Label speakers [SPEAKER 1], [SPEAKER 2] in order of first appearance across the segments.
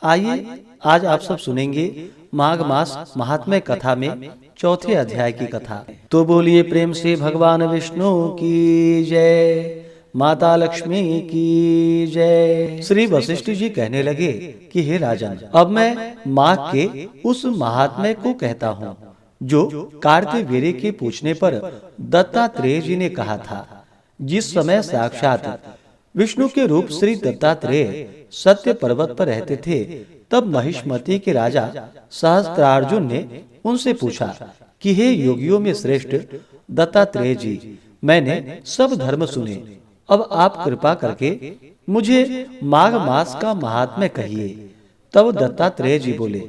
[SPEAKER 1] आइए आज आप सब सुनेंगे माघ मास महात्म्य कथा में चौथे अध्याय की कथा। तो बोलिए प्रेम से भगवान विष्णु की जय, माता लक्ष्मी की जय। श्री वशिष्ठ जी कहने लगे कि हे राजन, अब मैं माघ के उस महात्म्य को कहता हूँ जो कार्तवीर्य के पूछने पर दत्तात्रेय जी ने कहा था। जिस समय साक्षात विष्णु के रूप श्री दत्तात्रेय सत्य पर्वत पर रहते थे, तब महिष्मति के राजा सहस्त्रार्जुन ने उनसे पूछा कि हे योगियों में श्रेष्ठ दत्तात्रेय जी, मैंने सब धर्म सुने, अब आप कृपा करके मुझे माघ मास का महात्म्य कहिए। तब दत्तात्रेय जी बोले,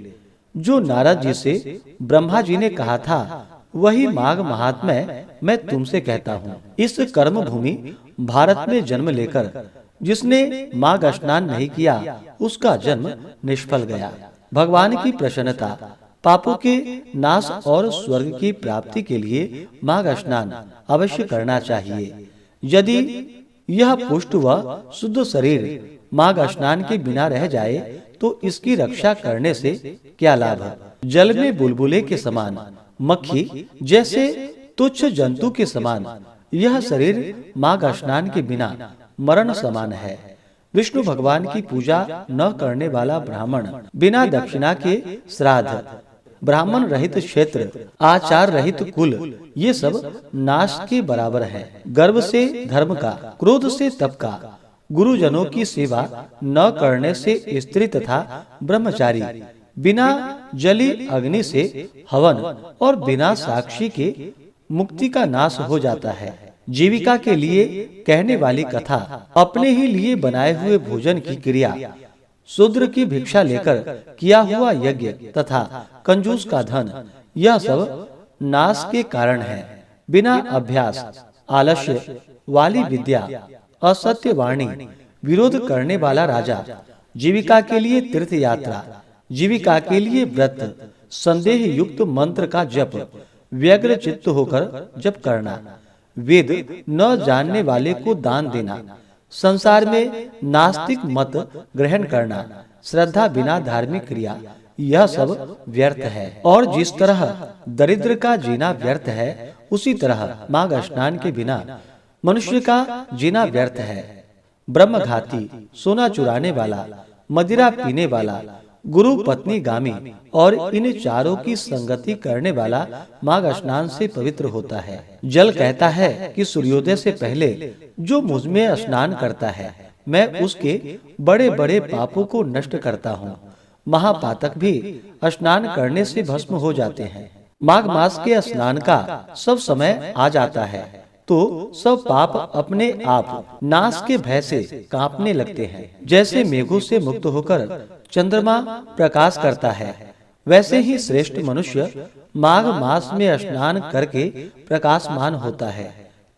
[SPEAKER 1] जो नारद जी से ब्रह्मा जी ने कहा था वही माघ महात्म्य मैं तुमसे कहता हूँ। इस कर्म भूमि भारत में जन्म लेकर जिसने माघ स्नान नहीं किया, उसका जन्म निष्फल गया। भगवान की प्रसन्नता, पापों के नाश और स्वर्ग की प्राप्ति के लिए माघ स्नान अवश्य करना चाहिए। यदि यह पुष्ट व शुद्ध शरीर माघ स्नान के बिना रह जाए तो इसकी रक्षा करने से क्या लाभ। जल में बुलबुले के समान, मक्खी जैसे तुच्छ जंतु के समान यह शरीर माघ स्नान के बिना मरण समान है। विष्णु भगवान की पूजा न करने वाला ब्राह्मण बिना दक्षिणा के श्राद्ध, ब्राह्मण रहित क्षेत्र, आचार रहित कुल, ये सब नाश के बराबर है। गर्व से धर्म का, क्रोध से तप का, गुरुजनों की सेवा न करने से स्त्री तथा ब्रह्मचारी, बिना जली अग्नि से हवन और बिना साक्षी के मुक्ति का नाश हो जाता है। जीविका के लिए कहने वाली कथा, अपने ही लिए बनाए हुए भोजन की क्रिया, शूद्र की भिक्षा लेकर किया हुआ यज्ञ तथा कंजूस का धन, यह सब नाश के कारण है। बिना अभ्यास, आलस्य वाली विद्या, असत्य वाणी, विरोध करने वाला राजा, जीविका के लिए तीर्थ यात्रा, जीविका के लिए व्रत, संदेह युक्त मंत्र का जप, व्यग्र चित्त होकर जप करना, वेद न जानने वाले को दान देना, संसार में नास्तिक मत ग्रहण करना, श्रद्धा बिना धार्मिक क्रिया, यह सब व्यर्थ है। और जिस तरह दरिद्र का जीना व्यर्थ है, उसी तरह माघ स्नान के बिना मनुष्य का जीना व्यर्थ है। ब्रह्मघाती, सोना चुराने वाला, मदिरा पीने वाला, गुरु पत्नी गामी और इन चारों की संगति करने वाला माघ स्नान से पवित्र होता है। जल कहता है कि सूर्योदय से पहले जो मुझ में स्नान करता है, मैं उसके बड़े बड़े पापों को नष्ट करता हूँ। महापातक भी स्नान करने से भस्म हो जाते हैं। माघ मास के स्नान का सब समय आ जाता है तो सब पाप अपने आप नाश के भय से कांपने लगते हैं। जैसे मेघों से मुक्त होकर चंद्रमा प्रकाश करता है, वैसे ही श्रेष्ठ मनुष्य माघ मास में स्नान करके प्रकाशमान होता है।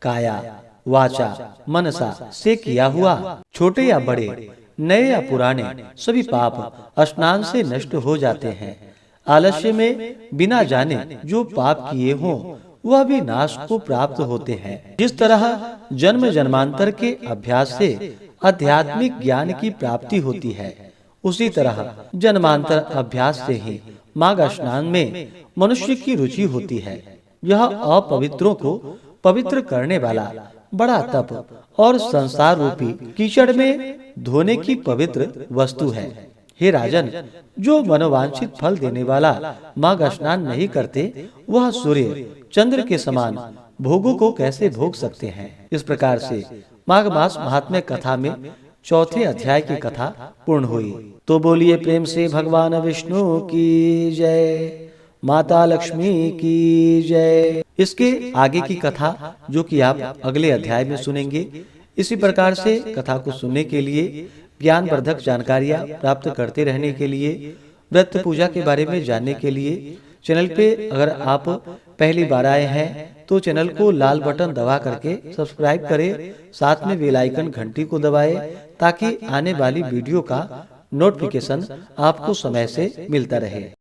[SPEAKER 1] काया, वाचा, मनसा से किया हुआ छोटे या बड़े, नए या पुराने सभी पाप स्नान से नष्ट हो जाते हैं। आलस्य में बिना जाने जो पाप किए हों, वह भी नाश को प्राप्त होते हैं। जिस तरह जन्म जन्मांतर के अभ्यास से आध्यात्मिक ज्ञान की प्राप्ति होती है, उसी तरह जन्मांतर अभ्यास से ही माघ स्नान में मनुष्य की रुचि होती है। यह अपवित्रों को पवित्र करने वाला बड़ा तप और संसार रूपी कीचड़ में धोने की पवित्र वस्तु है। हे राजन, जो मनोवांछित फल देने वाला माघ स्नान नहीं करते, वह सूर्य चंद्र के समान भोगों को कैसे भोग सकते हैं। इस प्रकार से माघ मास महात्म्य कथा में चौथे अध्याय की कथा पूर्ण हुई। तो बोलिए प्रेम से भगवान विष्णु की जय, माता लक्ष्मी की जय। इसके आगे की कथा जो कि आप अगले अध्याय में सुनेंगे। इसी प्रकार से कथा को सुनने के लिए, ज्ञानवर्धक जानकारियाँ प्राप्त करते रहने के लिए, व्रत पूजा के बारे में जानने के लिए चैनल पे अगर आप पहली बार आए हैं तो चैनल को लाल बटन दबा करके सब्सक्राइब करें, साथ में बेल आइकन घंटी को दबाएं ताकि आने वाली वीडियो का नोटिफिकेशन आपको समय से मिलता रहे।